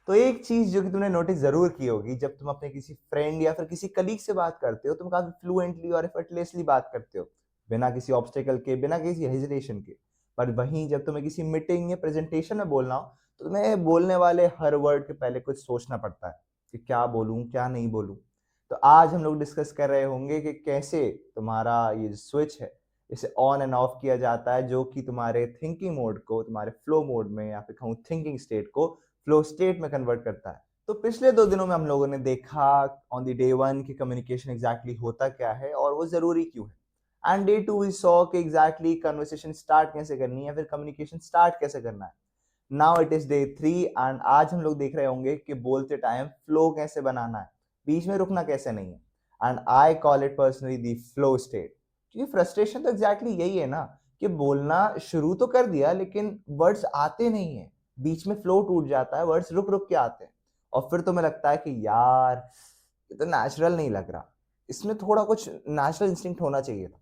तो एक चीज जो कि तुमने नोटिस जरूर की होगी, जब तुम अपने किसी फ्रेंड या फिर किसी कलीग से बात करते हो, तुम काफी फ्लुएंटली और एफर्टलेसली बात करते हो, बिना किसी ऑब्स्टेकल के, बिना किसी हेजिटेशन के। पर वहीं जब तुम्हें किसी मीटिंग या प्रेजेंटेशन में बोलना हो, तो तुम्हें बोलने वाले हर वर्ड के पहले कुछ सोचना पड़ता है कि क्या बोलूं क्या नहीं बोलूं। तो आज हम लोग डिस्कस कर रहे होंगे कि कैसे तुम्हारा ये जो स्विच है, इसे ऑन एंड ऑफ किया जाता है, जो कि तुम्हारे थिंकिंग मोड को तुम्हारे फ्लो मोड में या फिर कहूँ थिंकिंग स्टेट को फ्लो स्टेट में कन्वर्ट करता है। तो पिछले 2 दिनों में हम लोगों ने देखा ऑन द डे 1 कि कम्युनिकेशन एग्जैक्टली होता क्या है और वो ज़रूरी क्यों है। एंड डे 2 वी सॉ कि एग्जैक्टली कन्वर्सेशन स्टार्ट कैसे करनी है, फिर कम्युनिकेशन स्टार्ट कैसे करना है। Now it is day 3 and आज हम लोग देख रहे होंगे कि बोलते टाइम फ्लो कैसे बनाना है, बीच में रुकना कैसे नहीं है। And I call it personally the flow state. क्योंकि फ्रस्ट्रेशन तो एग्जैक्टली यही है ना, कि बोलना शुरू तो कर दिया लेकिन वर्ड्स आते नहीं है, बीच में फ्लो टूट जाता है, वर्ड्स रुक रुक के आते हैं। और फिर तुम्हें लगता है कि यार ये तो नेचुरल नहीं लग रहा, इसमें थोड़ा कुछ नेचुरल इंस्टिंक्ट होना चाहिए था।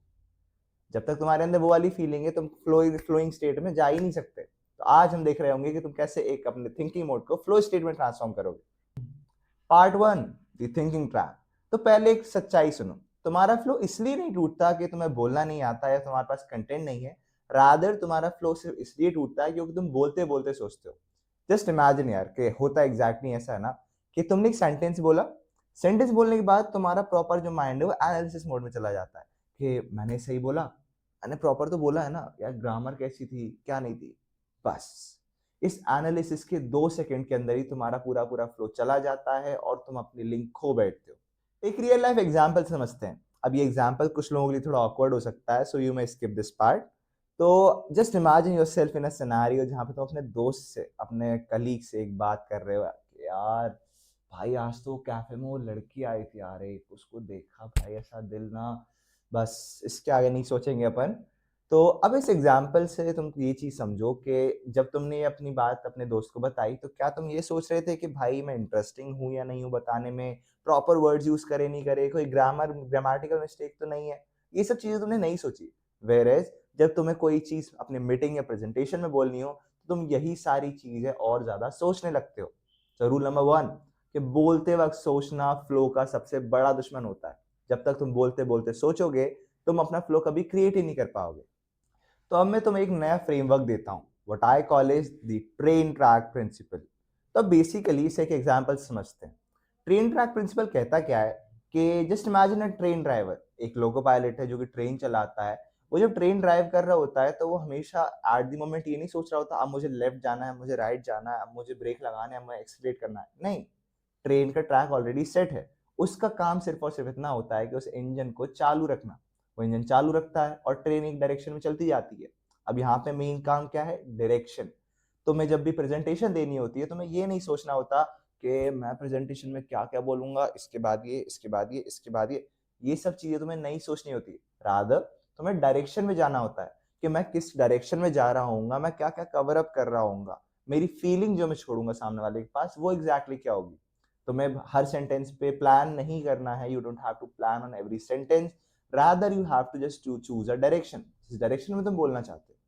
जब तक तुम्हारे अंदर वो वाली फीलिंग है, तुम फ्लोइंग स्टेट में जा ही नहीं सकते। तो आज हम देख रहे होंगे कि तुम कैसे एक अपने थिंकिंग मोड को फ्लो स्टेट में ट्रांसफॉर्म करोगे। Part 1, the thinking track. तो पहले एक सच्चाई सुनो, तुम्हारा फ्लो इसलिए नहीं टूटता कि तुम्हें बोलना नहीं आता या तुम्हारे पास कंटेंट नहीं है, रादर तुम्हारा फ्लो सिर्फ इसलिए टूटता है क्योंकि तुम बोलते बोलते सोचते हो। जस्ट इमेजिन यार कि होता एग्जैक्टली ऐसा है ना, कि तुमने एक सेंटेंस बोला, सेंटेंस बोलने के बाद तुम्हारा प्रॉपर जो माइंड है वो एनालिसिस मोड में चला जाता है कि मैंने सही बोला, मैंने प्रॉपर तो बोला है ना यार, ग्रामर कैसी थी क्या नहीं थी। बस इस एनालिसिस के 2 सेकंड के अंदर ही तुम्हारा पूरा पूरा फ्लो चला जाता है और तुम अपनी लिंक खो बैठते हो। एक रियल लाइफ एग्जांपल समझते हैं। अब ये एग्जांपल कुछ लोगों के लिए थोड़ा ऑकवर्ड हो सकता है, so you may skip this part. तो just imagine yourself in a scenario जहां पे तुम अपने दोस्त से, अपने कलीग से एक बात कर रहे हो कि यार भाई आज तो कैफे में वो लड़की आई थी यार, एक उसको देखा भाई, ऐसा दिल ना, बस इसके आगे नहीं सोचेंगे अपन। तो अब इस एग्जाम्पल से तुम ये चीज समझो कि जब तुमने ये अपनी बात अपने दोस्त को बताई, तो क्या तुम ये सोच रहे थे कि भाई मैं इंटरेस्टिंग हूँ या नहीं हूँ बताने में, प्रॉपर वर्ड्स यूज करे नहीं करे, कोई ग्रामेटिकल मिस्टेक तो नहीं है, ये सब चीजें तुमने नहीं सोची। वेरेज जब तुम्हें कोई चीज अपने मीटिंग या प्रेजेंटेशन में बोलनी हो, तो तुम यही सारी चीजें और ज्यादा सोचने लगते हो। तो रूल नंबर 1, कि बोलते वक्त सोचना फ्लो का सबसे बड़ा दुश्मन होता है। जब तक तुम बोलते बोलते सोचोगे, तुम अपना फ्लो कभी क्रिएट ही नहीं कर पाओगे। तो अब मैं तुम्हें एक नया फ्रेमवर्क देता हूँ, what I call is the train track principle. तो बेसिकली इसे एक एग्जांपल समझते हैं। ट्रेन ट्रैक प्रिंसिपल कहता क्या है कि just imagine a train driver, एक लोको पायलट है जो कि ट्रेन चलाता है। वो जब ट्रेन ड्राइव कर रहा होता है, तो वो हमेशा एट द मोमेंट ये नहीं सोच रहा होता अब मुझे लेफ्ट जाना है, मुझे राइट जाना है, अब मुझे ब्रेक लगाना है, मुझे एक्सीलरेट करना है, नहीं। ट्रेन का ट्रैक ऑलरेडी सेट है। उसका काम सिर्फ और सिर्फ इतना होता है कि उस इंजन को चालू रखना। वो इंजन चालू रखता है और ट्रेन एक डायरेक्शन में चलती जाती है। अब यहाँ पे मेन काम क्या है, डायरेक्शन। तो मैं जब भी प्रेजेंटेशन देनी होती है, तो मैं ये नहीं सोचना होता कि मैं प्रेजेंटेशन में क्या क्या बोलूंगा, इसके बाद ये, इसके बाद ये, इसके बाद ये सब चीजें तुम्हें नहीं सोचनी होती। रादर तुम्हें डायरेक्शन में जाना होता है कि मैं किस डायरेक्शन में जा रहा हूँ, मैं क्या क्या कवर अप कर रहा हूँ, मेरी फीलिंग जो मैं छोड़ूंगा सामने वाले के पास वो एग्जैक्टली क्या होगी। तो मैं हर सेंटेंस पे प्लान नहीं करना है, you don't have to plan on every sentence, rather you have to just choose a direction, जिस डायरेक्शन में तुम बोलना चाहते हो।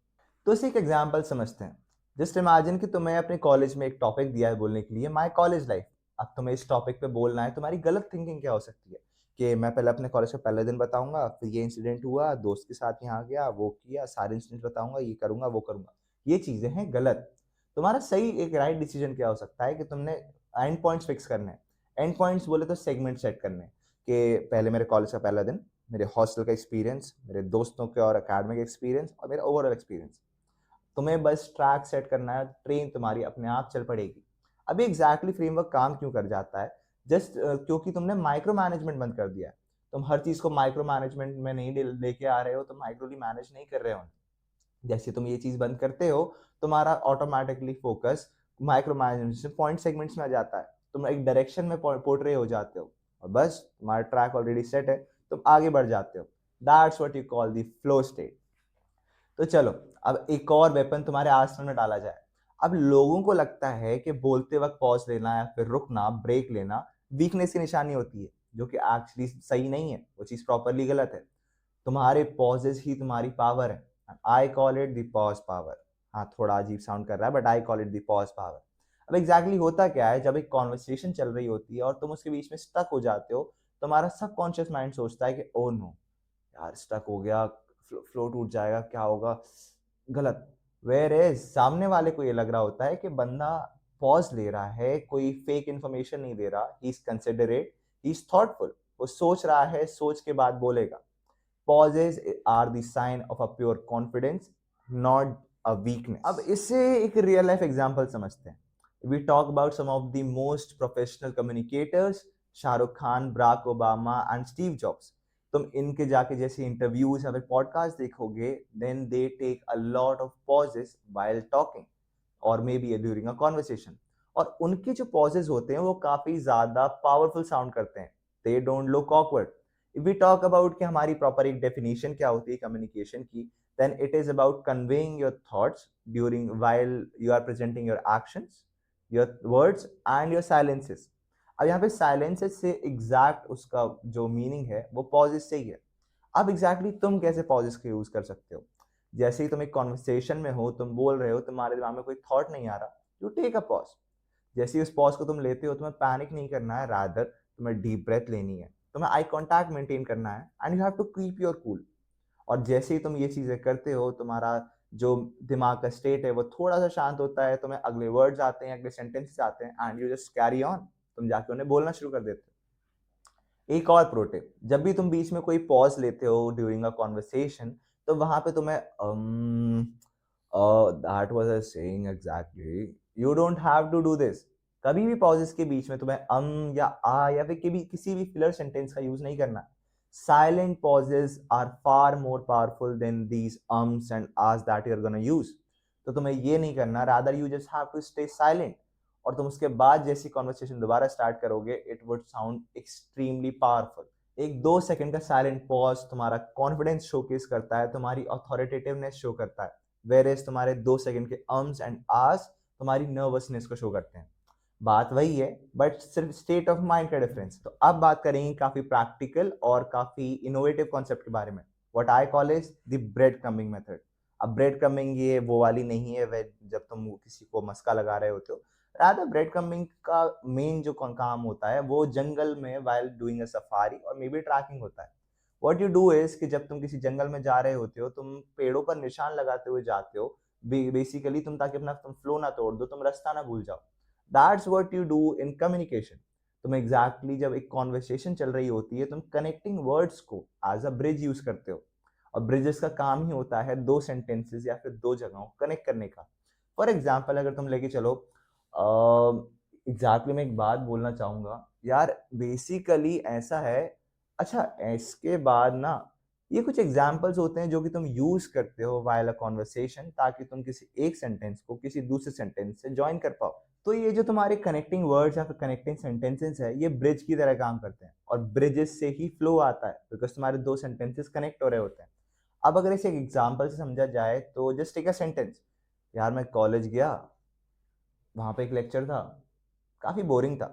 तो इसे एक एग्जाम्पल समझते हैं। जस्ट इमेजिन कि तुम्हें अपने कॉलेज में एक टॉपिक दिया है बोलने के लिए, माय कॉलेज लाइफ। अब तुम्हें इस टॉपिक पे बोलना है, तुम्हारी गलत थिंकिंग क्या हो सकती है कि मैं पहले अपने कॉलेज का पहला दिन बताऊंगा, फिर ये इंसिडेंट हुआ, दोस्त के साथ यहाँ गया, वो किया, सारे इंसिडेंट बताऊंगा, ये करूंगा वो करूंगा। ये चीजें हैं गलत। तुम्हारा सही एक राइट डिसीजन क्या हो सकता है कि तुमने एंड पॉइंट्स फिक्स करने हैं। एंड पॉइंट्स बोले तो सेगमेंट सेट करने हैं कि पहले मेरे कॉलेज का पहला दिन, मेरे हॉस्टल का एक्सपीरियंस, मेरे दोस्तों के और अकेडमिक एक्सपीरियंस और मेरा ओवरऑल एक्सपीरियंस। तुम्हें बस ट्रैक सेट करना है, ट्रेन तुम्हारी अपने आप चल पड़ेगी। अभी एग्जैक्टली फ्रेमवर्क काम क्यों कर जाता है, जस्ट क्योंकि तुमने माइक्रो मैनेजमेंट बंद कर दिया है। तुम हर चीज को माइक्रो मैनेजमेंट में नहीं लेके आ रहे हो, तुम माइक्रोली मैनेज नहीं कर रहे हो। जैसे तुम ये चीज बंद करते हो, तुम्हारा ऑटोमेटिकली फोकस माइक्रो मैनेजमेंट से पॉइंट सेगमेंट्स में आ जाता है, तुम एक डायरेक्शन में पोर्ट्रे हो जाते हो और बस तुम्हारा ट्रैक ऑलरेडी सेट है, तुम आगे बढ़ जाते हो। That's what you call the flow state. तो चलो, अब एक और वेपन तुम्हारे आर्सेनल में डाला जाए। अब लोगों को लगता है कि बोलते वक्त पॉज लेना या फिर रुकना, ब्रेक लेना वीकनेस की निशानी होती है, जो कि एक्चुअली सही नहीं है, वो चीज प्रॉपरली गलत है। तुम्हारे पॉजेस ही तुम्हारी पावर है। I call it the pause power. हाँ थोड़ा अजीब साउंड कर रहा है, but I call it the pause power. अब एग्जैक्टली होता क्या है, जब एक कॉन्वर्सेशन चल रही होती है और तुम उसके बीच में स्टक हो जाते हो, तुम्हारा सबकॉन्शियस माइंड सोचता है कि ओ नो यार स्टक हो गया, फ्लो टूट जाएगा, क्या होगा, गलत। वेयर इज सामने वाले को ये लग रहा होता है कि बंदा पॉज ले रहा है, कोई फेक इंफॉर्मेशन नहीं दे रहा, he is considerate, he is thoughtful, वो सोच रहा है, सोच के बाद बोलेगा। Pauses are the sign of a pure confidence, not a weakness. अब इससे एक रियल लाइफ एग्जांपल समझते हैं। We talk about some of the most professional communicators, Shahrukh Khan, Barack Obama and Steve Jobs. तुम इनके जाके जैसे इंटरव्यूज या फिर पॉडकास्ट देखोगे, then they take a lot of pauses while talking और maybe during a conversation. और उनके जो पॉजेज होते हैं वो काफी ज्यादा पावरफुल साउंड करते हैं। They don't look awkward. If we talk about कि हमारी प्रॉपर एक डेफिनेशन क्या होती है कम्युनिकेशन की, then it is about conveying your thoughts during while you are presenting your actions, your words and your silences. अब यहाँ पे साइलेंसेस से एग्जैक्ट उसका जो मीनिंग है वो पॉजेस से ही है। अब एग्जैक्टली तुम कैसे पॉजेस का यूज कर सकते हो? जैसे ही तुम एक कॉन्वर्सेशन में हो, तुम बोल रहे हो, तुम्हारे दिमाग में कोई थॉट नहीं आ रहा, यू टेक अ पॉज। जैसे ही उस पॉज को तुम लेते हो, तुम्हें पैनिक नहीं करना है, रादर तुम्हें डीप ब्रेथ लेनी है, तुम्हें आई कांटेक्ट मेंटेन करना है and you have to keep your cool. और जैसे ही तुम ये चीजें करते हो, तुम्हारा जो दिमाग का स्टेट है वो थोड़ा सा शांत होता है, तुम्हें अगले वर्ड्स आते हैं, अगले सेंटेंसेस आते हैं and you just carry on. तुम जाके उन्हें बोलना शुरू कर देते हो। एक और प्रो टिप, जब भी तुम बीच में कोई पॉज लेते हो ड्यूरिंग अ कॉन्वर्सेशन, तो वहां पे तुम्हें that was a saying exactly, you don't have to do this. कभी भी पॉजेस के बीच में तुम्हें या आ या फिर किसी भी फिलर सेंटेंस का यूज नहीं करना। Silent pauses are far more powerful than these and ahs that you are gonna use. तो तुम्हें ये नहीं करना, rather you just have to stay silent. और तुम उसके बाद जैसी कॉन्वर्सेशन दोबारा स्टार्ट करोगे, it would sound extremely powerful. एक 2 सेकंड का साइलेंट पॉज तुम्हारा कॉन्फिडेंस शोकेस करता है, तुम्हारी अथॉरिटेटिवनेस शो करता है। वेर एज तुम्हारे 2 सेकंड के एंड आस तुम्हारी नर्वसनेस को शो करते हैं। बात वही है, बट सिर्फ स्टेट ऑफ माइंड का डिफरेंस। तो अब बात करेंगे काफी प्रैक्टिकल और काफी इनोवेटिव कॉन्सेप्ट के बारे में। What I call is the bread crumbing method. अब ब्रेड क्रम्बिंग ये वो वाली नहीं है वे जब तुम किसी को मस्का लगा रहे होते हो। रादर ब्रेड क्रम्बिंग का मेन जो काम होता है वो जंगल में वाइल डूइंग अ सफारी और मे बी ट्रैकिंग होता है। व्हाट यू डू इज कि जब तुम किसी जंगल में जा रहे होते हो, तुम पेड़ों पर निशान लगाते हुए जाते हो, बेसिकली तुम ताकि अपना तुम फ्लो ना तोड़ दो, तुम रास्ता ना भूल जाओ। That's what you do in communication. तुम एग्जैक्टली जब एक कॉन्वर्सेशन चल रही होती है, तुम कनेक्टिंग वर्ड्स को एज अ ब्रिज यूज करते हो। और ब्रिजेस का काम ही होता है दो सेंटेंसेस या फिर दो जगहों को कनेक्ट करने का। फॉर एग्जाम्पल अगर तुम लेके चलो, एग्जैक्टली मैं एक बात बोलना चाहूंगा यार, बेसिकली ऐसा है। अच्छा, इसके बाद ना ये कुछ एग्जाम्पल्स होते हैं जो कि तुम यूज करते हो वाइल अ कॉन्वर्सेशन, ताकि तुम किसी एक सेंटेंस को किसी दूसरे सेंटेंस से ज्वाइन कर पाओ। तो ये जो तुम्हारे कनेक्टिंग वर्ड्स या फिर कनेक्टिंग सेंटेंसेस है, ये ब्रिज की तरह काम करते हैं और ब्रिजेस से ही फ्लो आता है, बिकॉज तुम्हारे दो सेंटेंसेस कनेक्ट हो रहे होते हैं। अब अगर इसे एग्जाम्पल से समझा जाए तो जस्ट टेक अ सेंटेंस, यार मैं कॉलेज गया, वहां पे एक लेक्चर था, काफी बोरिंग था।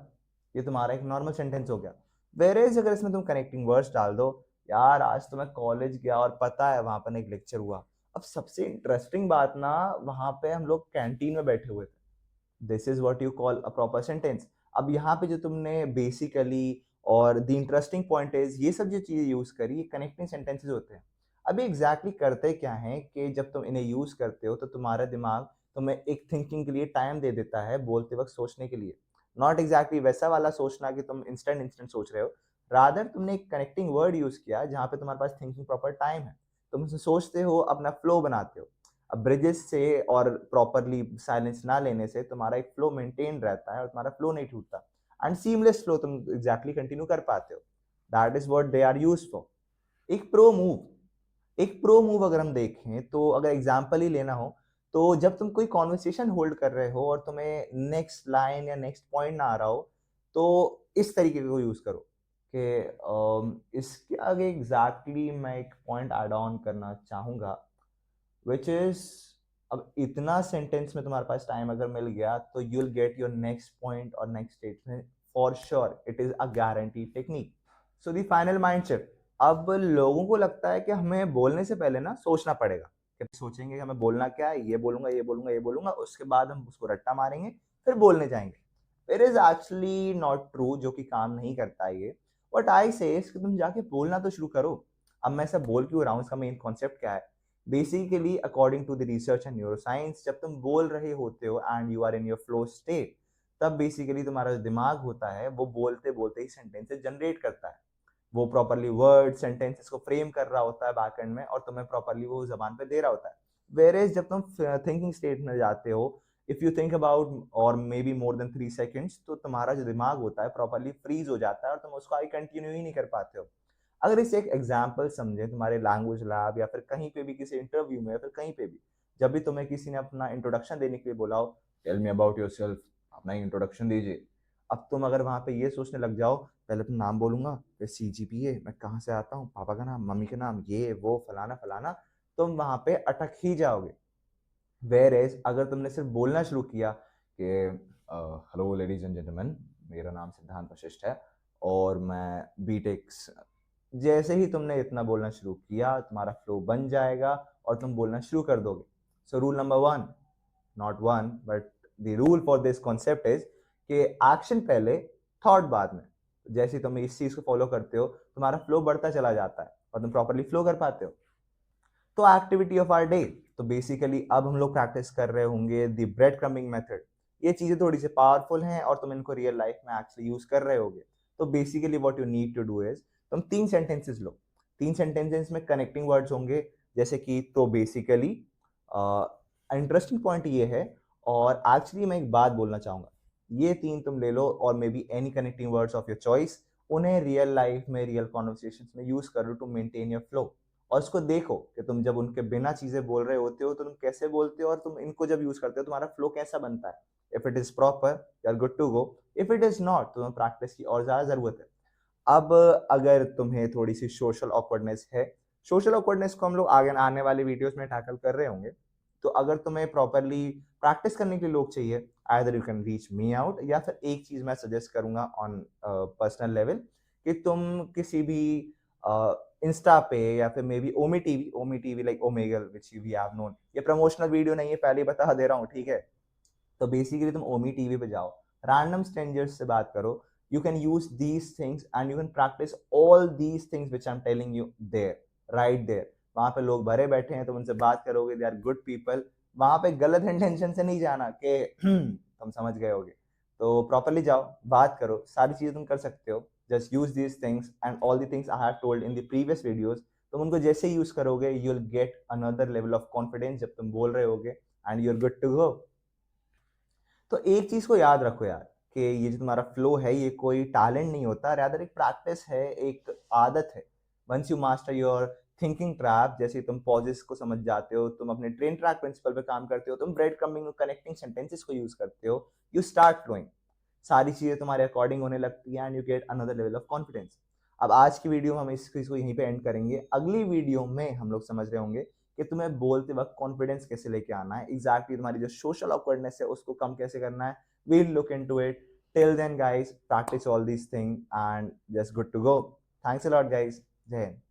ये तुम्हारा एक नॉर्मल सेंटेंस हो गया। वेरेज अगर इसमें तुम कनेक्टिंग वर्ड्स डाल दो, यार आज तो मैं कॉलेज गया और पता है वहां पर एक लेक्चर हुआ। अब सबसे इंटरेस्टिंग बात ना, वहां पे हम लोग कैंटीन में बैठे हुए थे। This is what you call a proper sentence. अब यहाँ पे जो तुमने बेसिकली और द इंटरेस्टिंग पॉइंट इज, ये सब जो चीजें यूज करी, ये कनेक्टिंग सेंटेंसेस होते हैं। अभी एग्जैक्टली करते क्या है कि जब तुम इन्हें यूज करते हो तो तुम्हारा दिमाग तुम्हें एक थिंकिंग के लिए टाइम दे देता है, बोलते वक्त सोचने के लिए। नॉट एग्जैक्टली वैसा वाला सोचना कि तुम इंस्टेंट इंस्टेंट सोच रहे हो, रादर तुमने एक कनेक्टिंग वर्ड यूज किया जहाँ पे तुम्हारे पास थिंकिंग प्रॉपर टाइम है। तुम उसे सोचते हो, अपना फ्लो बनाते हो। अब ब्रिजेस से और प्रॉपरली साइलेंस ना लेने से तुम्हारा एक फ्लो मेंटेन रहता है और तुम्हारा फ्लो नहीं टूटता एंड सीमलेस फ्लो तुम एग्जैक्टली कंटिन्यू कर पाते हो। That is what they are used for. एक प्रो मूव अगर हम देखें तो, अगर एग्जांपल ही लेना हो, तो जब तुम कोई कॉन्वर्सेशन होल्ड कर रहे हो और तुम्हें नेक्स्ट लाइन या नेक्स्ट पॉइंट ना आ रहा हो, तो इस तरीके को यूज करो कि इसके आगे एग्जैक्टली मैं एक पॉइंट ऐड ऑन करना चाहूंगा, विच इज, अब इतना सेंटेंस में तुम्हारे पास टाइम अगर मिल गया तो you will get your next point और next statement for sure. It is a guarantee technique. So the final mind shift. अब लोगों को लगता है कि हमें बोलने से पहले ना सोचना पड़ेगा सोचेंगे हमें बोलना क्या है, ये बोलूंगा ये बोलूंगा ये बोलूंगा, उसके बाद हम उसको रट्टा मारेंगे, फिर बोलने जाएंगे। It is actually not true, जो कि काम नहीं करता है ये। बट आई से कि तुम जाके बोलना तो शुरू करो। अब मैं ऐसा बोल क्यों रहा हूँ, इसका मेन कॉन्सेप्ट क्या है? Basically according to the research and neuroscience, जब तुम बोल रहे होते हो and you are in your flow state, तब बेसिकली तुम्हारा जो दिमाग होता है वो बोलते बोलते ही सेंटेंसेस जनरेट करता है। वो प्रॉपरली वर्ड सेंटेंसेस को फ्रेम कर रहा होता है बैक एंड में, और तुम्हें प्रॉपरली वो जबान पे दे रहा होता है। वेर एज जब तुम थिंकिंग स्टेट में जाते हो, इफ यू थिंक अबाउट और may be more than 3 seconds, तो तुम्हारा जो दिमाग होता है प्रॉपरली फ्रीज हो जाता है और तुम उसको आई कंटिन्यू ही नहीं कर पाते हो। अगर इसे एक एग्जाम्पल समझे, तुम्हारे लैंग्वेज लैब या फिर कहीं पे भी किसी इंटरव्यू में या फिर कहीं पे भी, जब भी तुम्हें किसी ने अपना इंट्रोडक्शन देने के लिए बोला हो, टेल मी अबाउट योरसेल्फ, अपना इंट्रोडक्शन दीजिए। अब तुम अगर वहां पे ये सोचने लग जाओ, पहले तो नाम बोलूंगा, फिर CGPA, मैं कहाँ से आता हूँ, पापा का नाम, मम्मी का नाम, ये वो फलाना फलाना, तुम वहां पे अटक ही जाओगे। वेर एज अगर तुमने सिर्फ बोलना शुरू किया कि हेलो लेडीज एंड जेंटलमैन, मेरा नाम सिद्धांत वशिष्ठ है और मैं बीटेक्स, जैसे ही तुमने इतना बोलना शुरू किया, तुम्हारा फ्लो बन जाएगा और तुम बोलना शुरू कर दोगे। So rule number 1, not one but the rule for this concept is कि एक्शन पहले, थॉट बाद में। जैसे तुम इस चीज को फॉलो करते हो, तुम्हारा फ्लो बढ़ता चला जाता है और तुम प्रॉपरली फ्लो कर पाते हो। तो एक्टिविटी ऑफ आवर डे, तो बेसिकली अब हम लोग प्रैक्टिस कर रहे होंगे द ब्रेड क्रम्बिंग मेथड। ये चीजें थोड़ी सी पावरफुल हैं और तुम इनको रियल लाइफ में एक्चुअली यूज कर रहे होगे। तो basically what you need to do is, तुम 3 सेंटेंसेस लो। 3 सेंटेंसेस में कनेक्टिंग वर्ड्स होंगे, जैसे कि, तो बेसिकली, इंटरेस्टिंग पॉइंट ये है, और एक्चुअली मैं एक बात बोलना चाहूंगा, ये 3 तुम ले लो और may be any connecting words of your choice, उन्हें रियल लाइफ में रियल कॉन्वर्सेशन में यूज करो टू मेंटेन योर फ्लो। और उसको देखो कि तुम जब उनके बिना चीजें बोल रहे होते हो तो तुम कैसे बोलते हो, और तुम इनको जब यूज करते हो तुम्हारा फ्लो कैसा बनता है। If it is proper, you are good to go. If it is not, तुम्हें प्रैक्टिस की और ज्यादा जरूरत है। अब अगर तुम्हें थोड़ी सी सोशल ऑकवर्डनेस है, सोशल ऑकवर्डनेस को हम लोग आगे आने वाले वीडियोस में टैकल कर रहे होंगे। तो अगर तुम्हें प्रॉपरली प्रैक्टिस करने के लिए लोग चाहिए, either you can reach me out, या फिर एक चीज मैं सजेस्ट करूंगा ऑन पर्सनल लेवल, कि तुम किसी भी इंस्टा पे या फिर may be Omi TV like Omegle which you have known, ये प्रमोशनल वीडियो नहीं है, पहले ही बता दे रहा हूँ, ठीक है? तो बेसिकली तुम ओमी टीवी पे जाओ, रैंडम स्ट्रेंजर्स से बात करो, you can use these things and you can practice all these things which I am telling you there, right there. वहां पे लोग भरे बैठे हैं, तुम उनसे बात करोगे, दे आर गुड पीपल। वहां पे गलत इंटेंशन से नहीं जाना कि तुम समझ गए होगे। तो प्रॉपरली जाओ, बात करो, सारी चीजें तुम कर सकते हो। Just use these things and all the things I have told in the previous videos. तुम उनको जैसे ही यूज करोगे, you will get another level of confidence जब तुम बोल रहे होगे, and you are good to go. तो एक चीज को याद रखो यार, कि ये जो तुम्हारा फ्लो है, ये कोई टैलेंट नहीं होता, रैदर एक प्रैक्टिस है, एक आदत है। Once you master your thinking trap, जैसे तुम पॉजेस को समझ जाते हो, तुम अपने ट्रेन ट्रैक प्रिंसिपल पे काम करते हो, तुम ब्रेड क्रम्बिंग कनेक्टिंग सेंटेंसेस को यूज करते हो, यू स्टार्ट फ्लोइंग, सारी चीजें तुम्हारे अकॉर्डिंग होने लगती है, and you get another level of confidence. अब आज की वीडियो में हम इसको यहीं पे एंड करेंगे। अगली वीडियो में हम लोग समझ रहे होंगे कि तुम्हें बोलते वक्त कॉन्फिडेंस कैसे लेके आना है, एग्जैक्टली तुम्हारी जो सोशल ऑकवर्डनेस है उसको कम कैसे करना है। We'll look into it. Till then guys, practice all these thing and just good to go. Thanks a lot guys. जय हिंद।